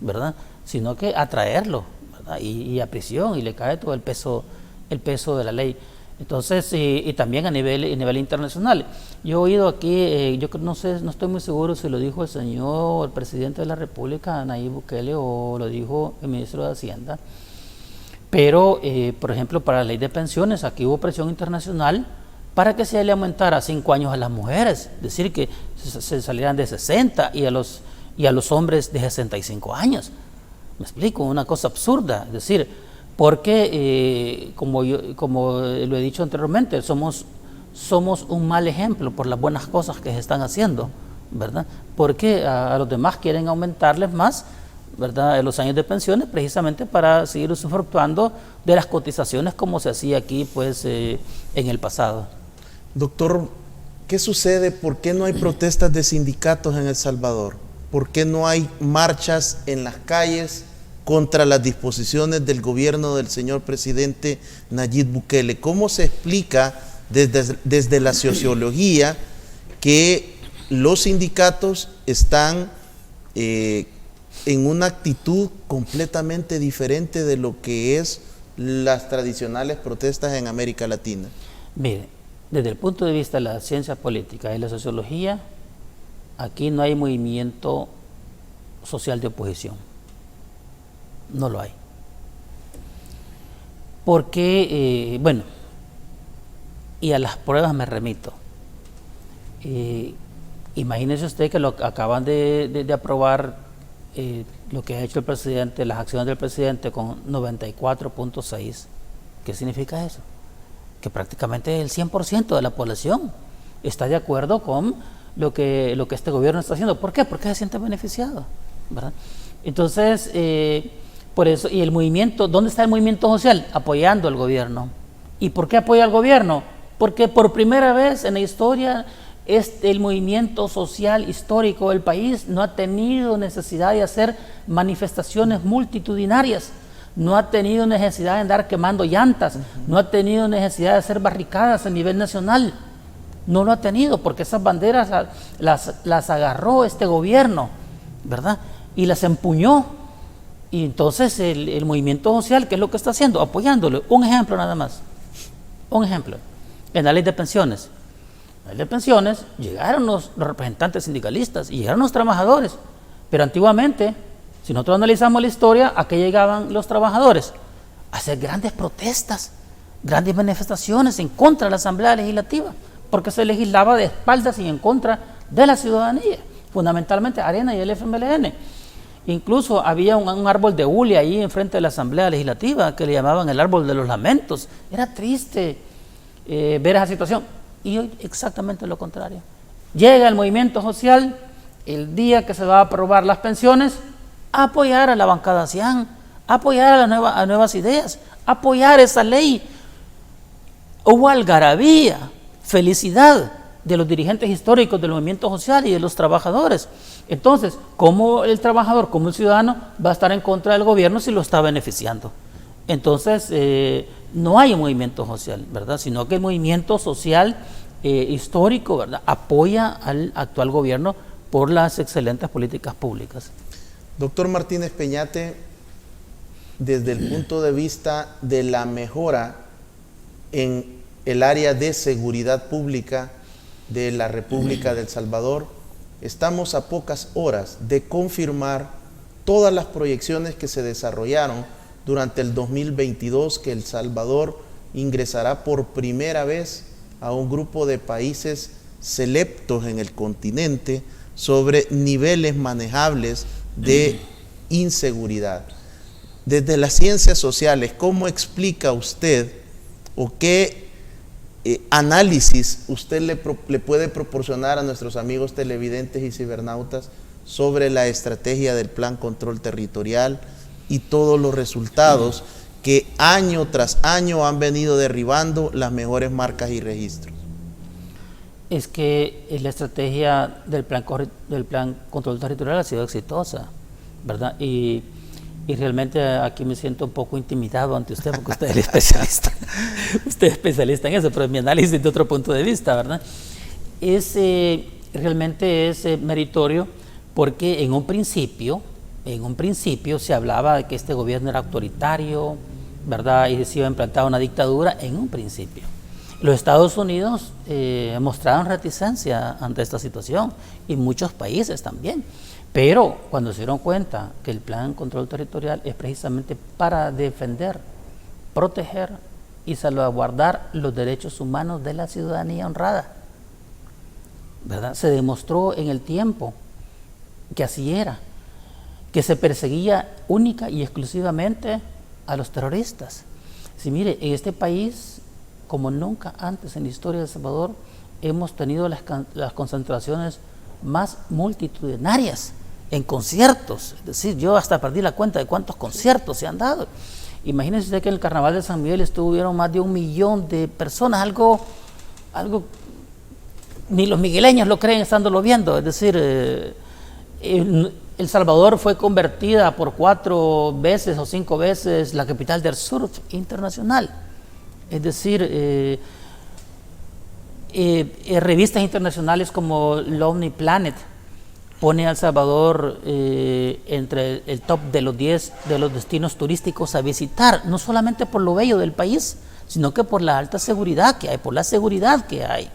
Speaker 3: ¿verdad? Sino que atraerlo, ¿verdad? Y a prisión, y le cae todo el peso de la ley. Entonces, y también a nivel internacional. Yo he oído aquí, yo no sé, no estoy muy seguro si lo dijo el presidente de la República, Nayib Bukele, o lo dijo el ministro de Hacienda, pero, por ejemplo, para la ley de pensiones, aquí hubo presión internacional para que se le aumentara 5 años a las mujeres, es decir, que se salieran de 60 y a los hombres de 65 años. Me explico, una cosa absurda, es decir, porque como lo he dicho anteriormente, somos un mal ejemplo por las buenas cosas que se están haciendo, ¿verdad? Porque a los demás quieren aumentarles más, ¿verdad?, los años de pensiones, precisamente para seguir usufructuando de las cotizaciones como se hacía aquí, pues, en el pasado.
Speaker 2: Doctor, ¿qué sucede? ¿Por qué no hay protestas de sindicatos en El Salvador? ¿Por qué no hay marchas en las calles contra las disposiciones del gobierno del señor presidente Nayib Bukele? ¿Cómo se explica desde la sociología que los sindicatos están en una actitud completamente diferente de lo que es las tradicionales protestas en América Latina?
Speaker 3: Mire, desde el punto de vista de la ciencia política y la sociología, aquí no hay movimiento social de oposición. No lo hay. Porque, bueno, y a las pruebas me remito. Imagínese usted que acaban de aprobar lo que ha hecho el presidente, las acciones del presidente con 94.6. ¿Qué significa eso? Que prácticamente el 100% de la población está de acuerdo con lo que este gobierno está haciendo. ¿Por qué? Porque se siente beneficiado, ¿verdad? Entonces, por eso, y el movimiento, ¿dónde está el movimiento social? Apoyando al gobierno. ¿Y por qué apoya al gobierno? Porque por primera vez en la historia el movimiento social histórico del país no ha tenido necesidad de hacer manifestaciones multitudinarias, no ha tenido necesidad de andar quemando llantas, no ha tenido necesidad de hacer barricadas a nivel nacional. No lo ha tenido porque esas banderas las agarró este gobierno, ¿verdad? Y las empuñó. Y entonces el movimiento social, ¿qué es lo que está haciendo? Apoyándolo. Un ejemplo nada más. Un ejemplo. En la ley de pensiones. En la ley de pensiones llegaron los representantes sindicalistas y llegaron los trabajadores. Pero antiguamente, si nosotros analizamos la historia, ¿a qué llegaban los trabajadores? A hacer grandes protestas, grandes manifestaciones en contra de la Asamblea Legislativa, porque se legislaba de espaldas y en contra de la ciudadanía, fundamentalmente Arena y el FMLN. Incluso había un árbol de hule ahí enfrente de la Asamblea Legislativa que le llamaban el árbol de los lamentos. Era triste ver esa situación. Y hoy exactamente lo contrario. Llega el movimiento social el día que se va a aprobar las pensiones, a apoyar a la bancada Cian, a apoyar a nuevas ideas, a apoyar esa ley. Hubo algarabía, felicidad de los dirigentes históricos del movimiento social y de los trabajadores. Entonces, ¿cómo el trabajador, cómo el ciudadano va a estar en contra del gobierno si lo está beneficiando? Entonces, no hay un movimiento social, ¿verdad? Sino que el movimiento social histórico, ¿verdad?, apoya al actual gobierno por las excelentes políticas públicas.
Speaker 2: Doctor Martínez Peñate, desde el punto de vista de la mejora en el área de seguridad pública de la República de El Salvador, estamos a pocas horas de confirmar todas las proyecciones que se desarrollaron durante el 2022, que El Salvador ingresará por primera vez a un grupo de países selectos en el continente sobre niveles manejables de inseguridad. Desde las ciencias sociales, ¿cómo explica usted o qué análisis usted le puede proporcionar a nuestros amigos televidentes y cibernautas sobre la estrategia del Plan Control Territorial y todos los resultados que año tras año han venido derribando las mejores marcas y registros?
Speaker 3: Es que la estrategia del plan Control Territorial ha sido exitosa, ¿verdad? Y realmente aquí me siento un poco intimidado ante usted, porque usted es el especialista. Usted es especialista en eso, pero mi análisis de otro punto de vista, ¿verdad? Realmente es meritorio, porque en un principio se hablaba de que este gobierno era autoritario, ¿verdad? Y se iba a implantar una dictadura en un principio. Los Estados Unidos mostraron reticencia ante esta situación, y muchos países también. Pero cuando se dieron cuenta que el Plan Control Territorial es precisamente para defender, proteger y salvaguardar los derechos humanos de la ciudadanía honrada, ¿verdad? Se demostró en el tiempo que así era, que se perseguía única y exclusivamente a los terroristas. Si mire, en este país, como nunca antes en la historia de El Salvador, hemos tenido las concentraciones más multitudinarias en conciertos. Es decir, yo hasta perdí la cuenta de cuántos conciertos se han dado. Imagínense usted que en el Carnaval de San Miguel estuvieron más de 1 millón de personas, algo ni los migueleños lo creen estándolo viendo. Es decir, El Salvador fue convertida por 4 veces o 5 veces la capital del surf internacional. Es decir, revistas internacionales como Lonely Planet pone a El Salvador entre el top de los 10 de los destinos turísticos a visitar, no solamente por lo bello del país, sino que por la alta seguridad que hay, por la seguridad que hay.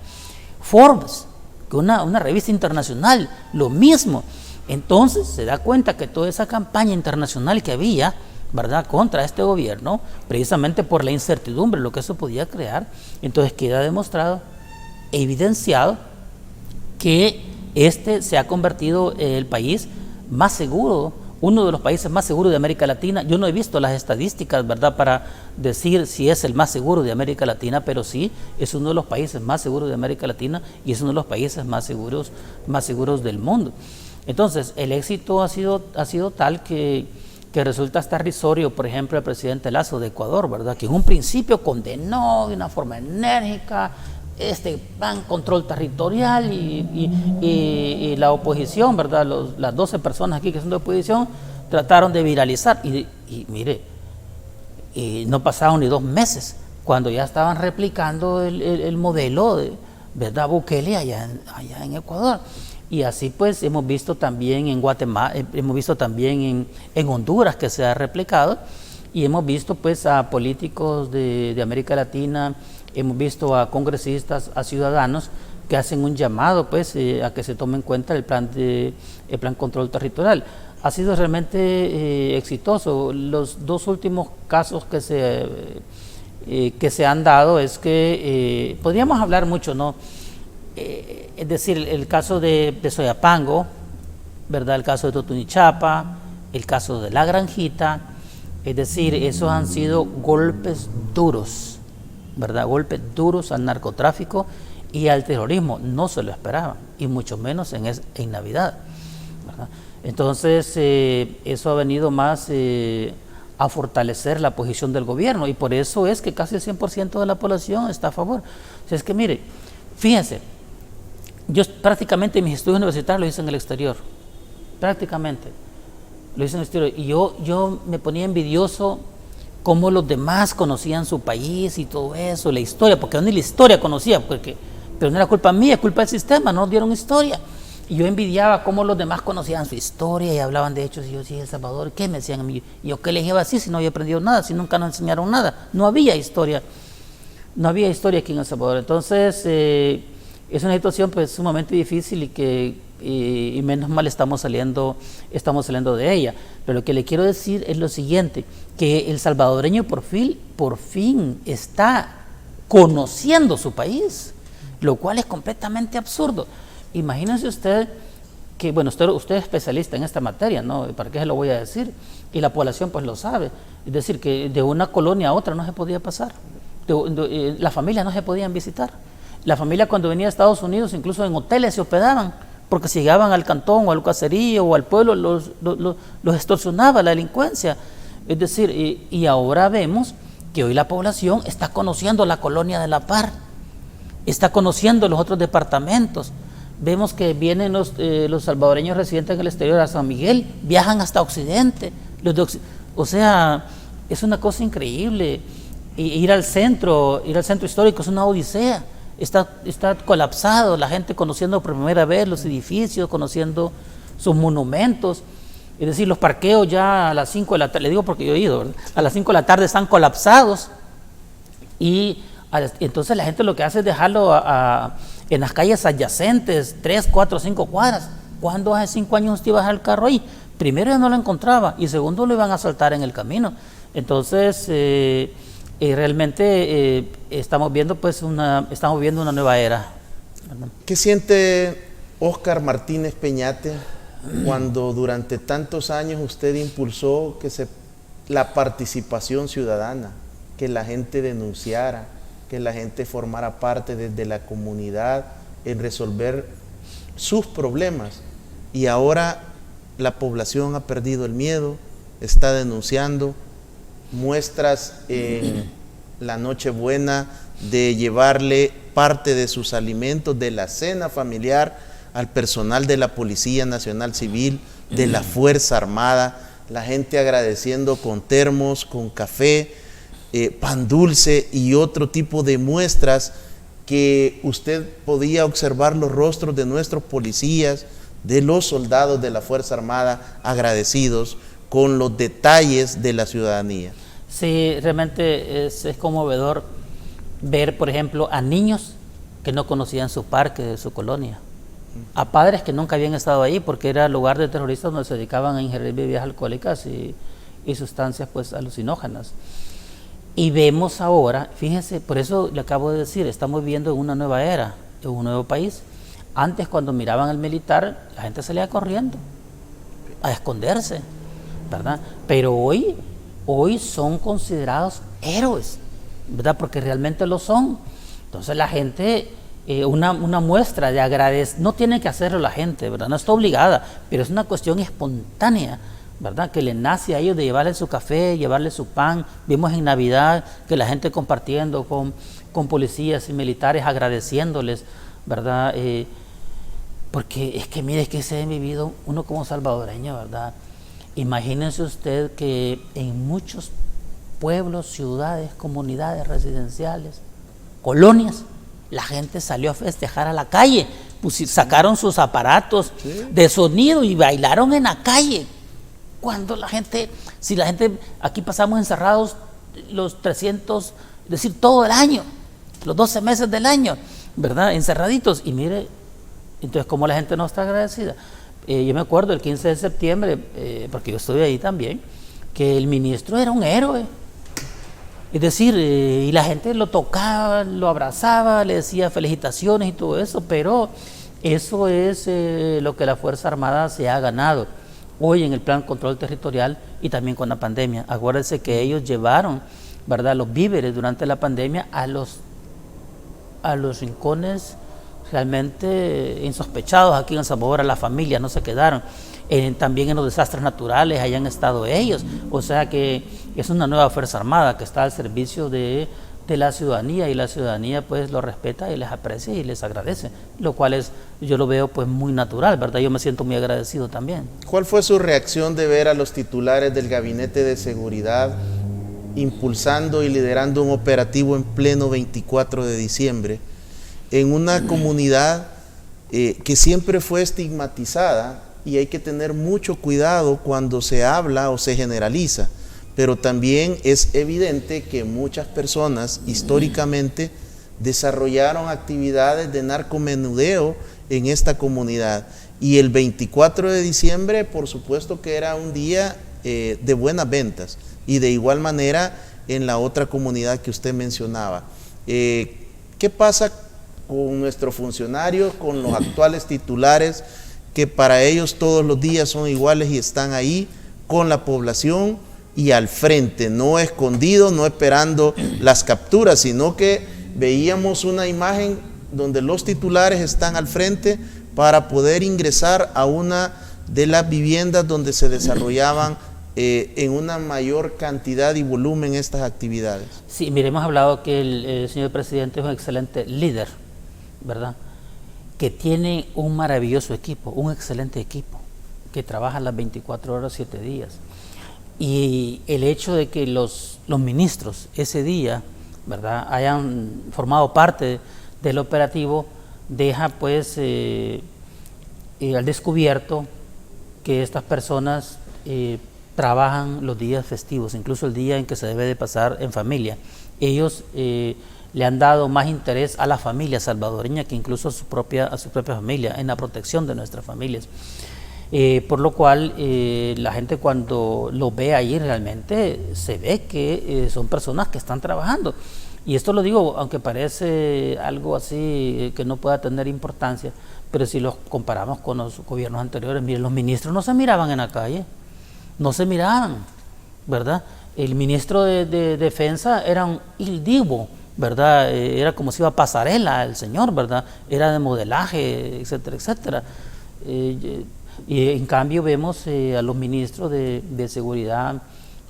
Speaker 3: Forbes, que una revista internacional, lo mismo. Entonces se da cuenta que toda esa campaña internacional que había, ¿verdad?, contra este gobierno, precisamente por la incertidumbre, lo que eso podía crear, entonces queda demostrado, evidenciado, que se ha convertido en el país más seguro, uno de los países más seguros de América Latina. Yo no he visto las estadísticas, ¿verdad?, para decir si es el más seguro de América Latina, pero sí es uno de los países más seguros de América Latina y es uno de los países más seguros del mundo. Entonces, el éxito ha sido tal que resulta hasta risorio, por ejemplo, el presidente Lazo de Ecuador, ¿verdad?, que en un principio condenó de una forma enérgica este plan control territorial y la oposición, ¿verdad?, las 12 personas aquí que son de oposición trataron de viralizar y mire, no pasaron ni 2 meses cuando ya estaban replicando el modelo de, ¿verdad?, Bukele allá en Ecuador. Y así pues hemos visto también en Guatemala, hemos visto también en Honduras que se ha replicado, y hemos visto pues a políticos de América Latina, hemos visto a congresistas, a ciudadanos que hacen un llamado pues a que se tome en cuenta el plan control territorial. Ha sido realmente exitoso. Los 2 últimos casos que se han dado es que podríamos hablar mucho, ¿no? Es decir, el caso de Soyapango, ¿verdad?, el caso de Totunichapa, el caso de La Granjita, es decir, esos han sido golpes duros, ¿verdad?, golpes duros al narcotráfico y al terrorismo. No se lo esperaban, y mucho menos en Navidad, ¿verdad? Entonces, eso ha venido más a fortalecer la posición del gobierno, y por eso es que casi el 100% de la población está a favor. O sea, es que mire, fíjense, yo prácticamente mis estudios universitarios los hice en el exterior, prácticamente lo hice en el exterior, y yo me ponía envidioso cómo los demás conocían su país y todo eso, la historia, porque yo ni la historia conocía, pero no era culpa mía, es culpa del sistema, no nos dieron historia, y yo envidiaba cómo los demás conocían su historia y hablaban de hechos, y yo, sí, El Salvador, ¿qué me decían a mí? Y yo, ¿qué les iba así si no había aprendido nada, si nunca nos enseñaron nada? No había historia aquí en El Salvador. Entonces, es una situación pues sumamente difícil y menos mal estamos saliendo de ella. Pero lo que le quiero decir es lo siguiente, que el salvadoreño por fin está conociendo su país, lo cual es completamente absurdo. Imagínense usted que bueno, usted es especialista en esta materia, ¿no? ¿Para qué se lo voy a decir? Y la población pues lo sabe. Es decir, que de una colonia a otra no se podía pasar. Las familias no se podían visitar. La familia cuando venía a Estados Unidos, incluso en hoteles se hospedaban, porque si llegaban al cantón o al caserío o al pueblo, los extorsionaba la delincuencia. Es decir, y ahora vemos que hoy la población está conociendo la colonia de La Par, está conociendo los otros departamentos. Vemos que vienen los salvadoreños residentes en el exterior a San Miguel, viajan hasta Occidente. O sea, es una cosa increíble. Ir al centro histórico es una odisea. Está colapsado, la gente conociendo por primera vez los edificios, conociendo sus monumentos. Es decir, los parqueos ya a las 5 de la tarde, le digo porque yo he ido, ¿verdad? A las 5 de la tarde están colapsados. Y entonces la gente lo que hace es dejarlo en las calles adyacentes, 3, 4, 5 cuadras. ¿Cuándo hace 5 años usted iba a dejar el carro ahí? Primero ya no lo encontraba y segundo lo iban a asaltar en el camino. Entonces, realmente estamos viendo una nueva era, ¿verdad?
Speaker 2: ¿Qué siente Óscar Martínez Peñate cuando durante tantos años usted impulsó la participación ciudadana, que la gente denunciara, que la gente formara parte desde la comunidad en resolver sus problemas? Y ahora la población ha perdido el miedo, está denunciando, muestras en la Nochebuena de llevarle parte de sus alimentos, de la cena familiar, al personal de la Policía Nacional Civil, de la Fuerza Armada, la gente agradeciendo con termos, con café, pan dulce y otro tipo de muestras que usted podía observar los rostros de nuestros policías, de los soldados de la Fuerza Armada agradecidos con los detalles de la ciudadanía.
Speaker 3: Sí, realmente es conmovedor ver, por ejemplo, a niños que no conocían su parque, su colonia, a padres que nunca habían estado ahí porque era lugar de terroristas donde se dedicaban a ingerir bebidas alcohólicas y sustancias pues alucinógenas. Y vemos ahora, fíjense, por eso le acabo de decir, estamos viviendo en una nueva era, en un nuevo país. Antes, cuando miraban al militar, la gente salía corriendo a esconderse, ¿verdad? Pero hoy son considerados héroes, ¿verdad? Porque realmente lo son. Entonces la gente, una muestra de agradecer, no tiene que hacerlo la gente, ¿verdad? No está obligada, pero es una cuestión espontánea, ¿verdad? Que le nace a ellos de llevarle su café, llevarle su pan. Vimos en Navidad que la gente compartiendo con policías y militares, agradeciéndoles, ¿verdad? Porque es que mire, es que se ha vivido uno como salvadoreño, ¿verdad? Imagínense usted que en muchos pueblos, ciudades, comunidades residenciales, colonias, la gente salió a festejar a la calle, sacaron sus aparatos de sonido y bailaron en la calle. Cuando si la gente, aquí pasamos encerrados los 300, es decir, todo el año, los 12 meses del año, ¿verdad? Encerraditos. Y mire, entonces, ¿cómo la gente no está agradecida? Yo me acuerdo el 15 de septiembre, porque yo estuve ahí también, que el ministro era un héroe. Es decir, y la gente lo tocaba, lo abrazaba, le decía felicitaciones y todo eso, pero eso es lo que la Fuerza Armada se ha ganado hoy en el plan control territorial y también con la pandemia. Acuérdense que ellos llevaron, ¿verdad?, los víveres durante la pandemia a los rincones realmente insospechados aquí en El Salvador. A las familias no se quedaron. También en los desastres naturales hayan estado ellos. O sea que es una nueva Fuerza Armada que está al servicio de la ciudadanía, y la ciudadanía pues lo respeta y les aprecia y les agradece, lo cual yo lo veo pues muy natural, ¿verdad? Yo me siento muy agradecido también.
Speaker 2: ¿Cuál fue su reacción de ver a los titulares del Gabinete de Seguridad impulsando y liderando un operativo en pleno 24 de diciembre en una comunidad que siempre fue estigmatizada? Y hay que tener mucho cuidado cuando se habla o se generaliza, pero también es evidente que muchas personas históricamente desarrollaron actividades de narcomenudeo en esta comunidad, y el 24 de diciembre por supuesto que era un día de buenas ventas, y de igual manera en la otra comunidad que usted mencionaba. ¿Qué pasa con nuestros funcionarios, con los actuales titulares que para ellos todos los días son iguales y están ahí con la población y al frente, no escondidos, no esperando las capturas, sino que veíamos una imagen donde los titulares están al frente para poder ingresar a una de las viviendas donde se desarrollaban en una mayor cantidad y volumen estas actividades.
Speaker 3: Sí, mire, hemos hablado que el señor presidente es un excelente líder, ¿verdad? Que tiene un maravilloso equipo, un excelente equipo, que trabaja las 24 horas, 7 días. Y el hecho de que los ministros ese día, ¿verdad?, hayan formado parte del operativo, deja pues al descubierto que estas personas trabajan los días festivos, incluso el día en que se debe de pasar en familia. Ellos le han dado más interés a la familia salvadoreña que incluso a su propia familia, en la protección de nuestras familias. Por lo cual la gente cuando lo ve ahí realmente se ve que son personas que están trabajando. Y esto lo digo, aunque parece algo así que no pueda tener importancia, pero si los comparamos con los gobiernos anteriores, miren, los ministros no se miraban en la calle, no se miraban, ¿verdad? El ministro de Defensa era un il divo, ¿verdad? Era como si iba a pasarela el señor, ¿verdad? Era de modelaje, etcétera, etcétera. Y en cambio vemos a los ministros de Seguridad,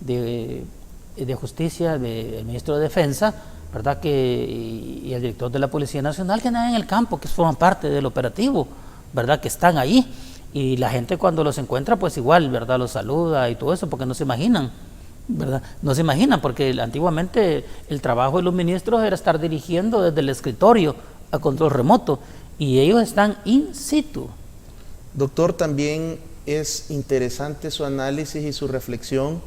Speaker 3: de Justicia, el ministro de Defensa, ¿verdad?, y el director de la Policía Nacional, que andan en el campo, que forman parte del operativo, ¿verdad?, que están ahí. Y la gente cuando los encuentra, pues igual, ¿verdad?, los saluda y todo eso, porque no se imaginan, ¿verdad? No se imaginan, porque antiguamente el trabajo de los ministros era estar dirigiendo desde el escritorio a control remoto, y ellos están in situ.
Speaker 2: Doctor, también es interesante su análisis y su reflexión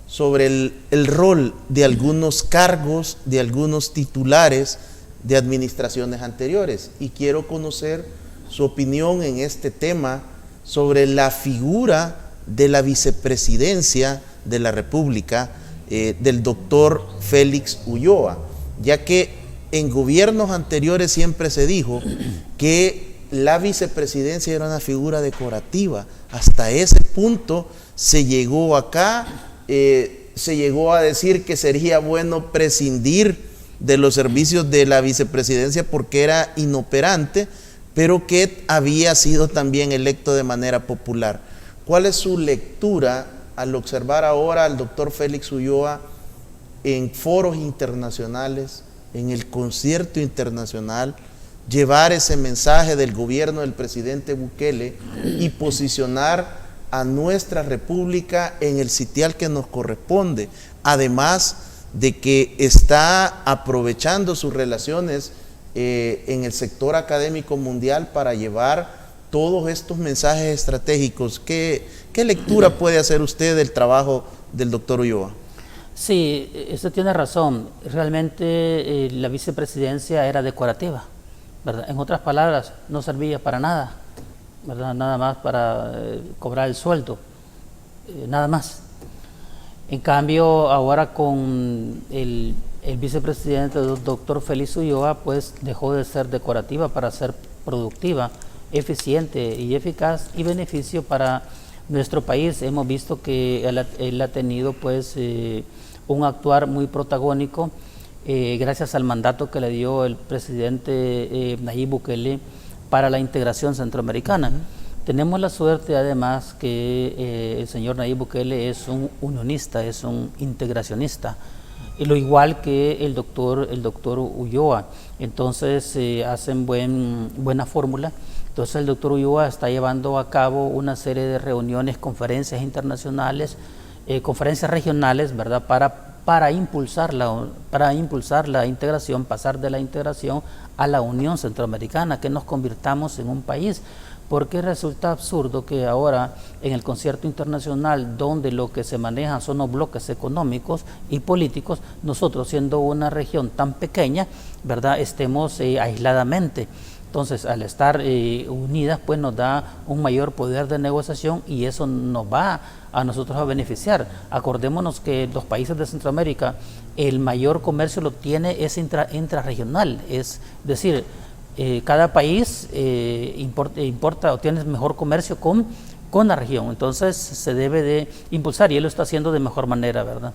Speaker 2: sobre el rol de algunos cargos, de algunos titulares de administraciones anteriores. Y quiero conocer su opinión en este tema sobre la figura de la vicepresidencia de la República del doctor Félix Ulloa, ya que en gobiernos anteriores siempre se dijo que la vicepresidencia era una figura decorativa. Hasta ese punto se llegó acá, se llegó a decir que sería bueno prescindir de los servicios de la vicepresidencia porque era inoperante, pero que había sido también electo de manera popular. ¿Cuál es su lectura al observar ahora al doctor Félix Ulloa en foros internacionales, en el concierto internacional, llevar ese mensaje del gobierno del presidente Bukele y posicionar a nuestra república en el sitial que nos corresponde, además de que está aprovechando sus relaciones en el sector académico mundial para llevar todos estos mensajes estratégicos? ¿Qué lectura puede hacer usted del trabajo del doctor Ulloa?
Speaker 3: Sí, usted tiene razón. Realmente la vicepresidencia era decorativa, ¿verdad? En otras palabras, no servía para nada, ¿verdad? Nada más para cobrar el sueldo, nada más. En cambio, ahora con el vicepresidente, el doctor Félix Ulloa, pues dejó de ser decorativa para ser productiva, eficiente y eficaz y beneficio para nuestro país. Hemos visto que él ha tenido pues un actuar muy protagónico gracias al mandato que le dio el presidente Nayib Bukele para la integración centroamericana. Tenemos la suerte además que el señor Nayib Bukele es un unionista, es un integracionista, lo igual que el doctor Ulloa. Entonces hacen buena fórmula. Entonces el doctor Ulloa está llevando a cabo una serie de reuniones, conferencias internacionales, conferencias regionales, ¿verdad?, para impulsar la integración, pasar de la integración a la Unión Centroamericana, que nos convirtamos en un país. Porque resulta absurdo que ahora en el concierto internacional, donde lo que se manejan son los bloques económicos y políticos, nosotros siendo una región tan pequeña, ¿verdad?, estemos aisladamente. Entonces, al estar unidas, pues nos da un mayor poder de negociación y eso nos va a nosotros a beneficiar. Acordémonos que los países de Centroamérica, el mayor comercio lo tiene es intrarregional, es decir, cada país importa o tiene mejor comercio con la región, entonces se debe de impulsar y él lo está haciendo de mejor manera, ¿verdad?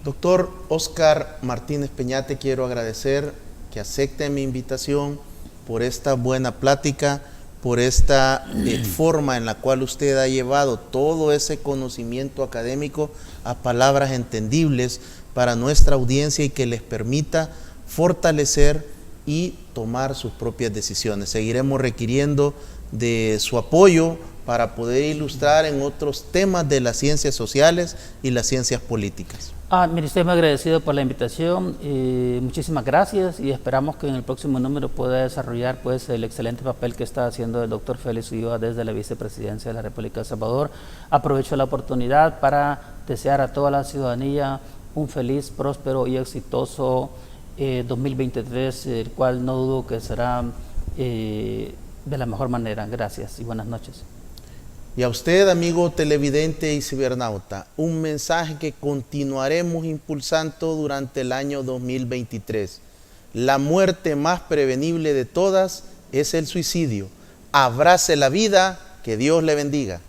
Speaker 2: Doctor Oscar Martínez Peñate, quiero agradecer que acepte mi invitación por esta buena plática, por esta forma en la cual usted ha llevado todo ese conocimiento académico a palabras entendibles para nuestra audiencia y que les permita fortalecer y tomar sus propias decisiones. Seguiremos requiriendo de su apoyo para poder ilustrar en otros temas de las ciencias sociales y las ciencias políticas.
Speaker 3: Mire, estoy muy agradecido por la invitación, muchísimas gracias y esperamos que en el próximo número pueda desarrollar pues el excelente papel que está haciendo el doctor Félix Ulloa desde la Vicepresidencia de la República de El Salvador. Aprovecho la oportunidad para desear a toda la ciudadanía un feliz, próspero y exitoso 2023, el cual no dudo que será de la mejor manera. Gracias y buenas noches.
Speaker 2: Y a usted, amigo televidente y cibernauta, un mensaje que continuaremos impulsando durante el año 2023. La muerte más prevenible de todas es el suicidio. Abrace la vida, que Dios le bendiga.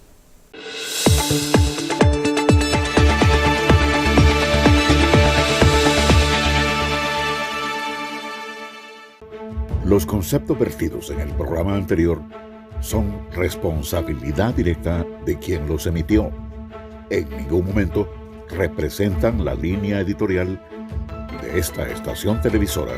Speaker 4: Los conceptos vertidos en el programa anterior son responsabilidad directa de quien los emitió. En ningún momento representan la línea editorial de esta estación televisora.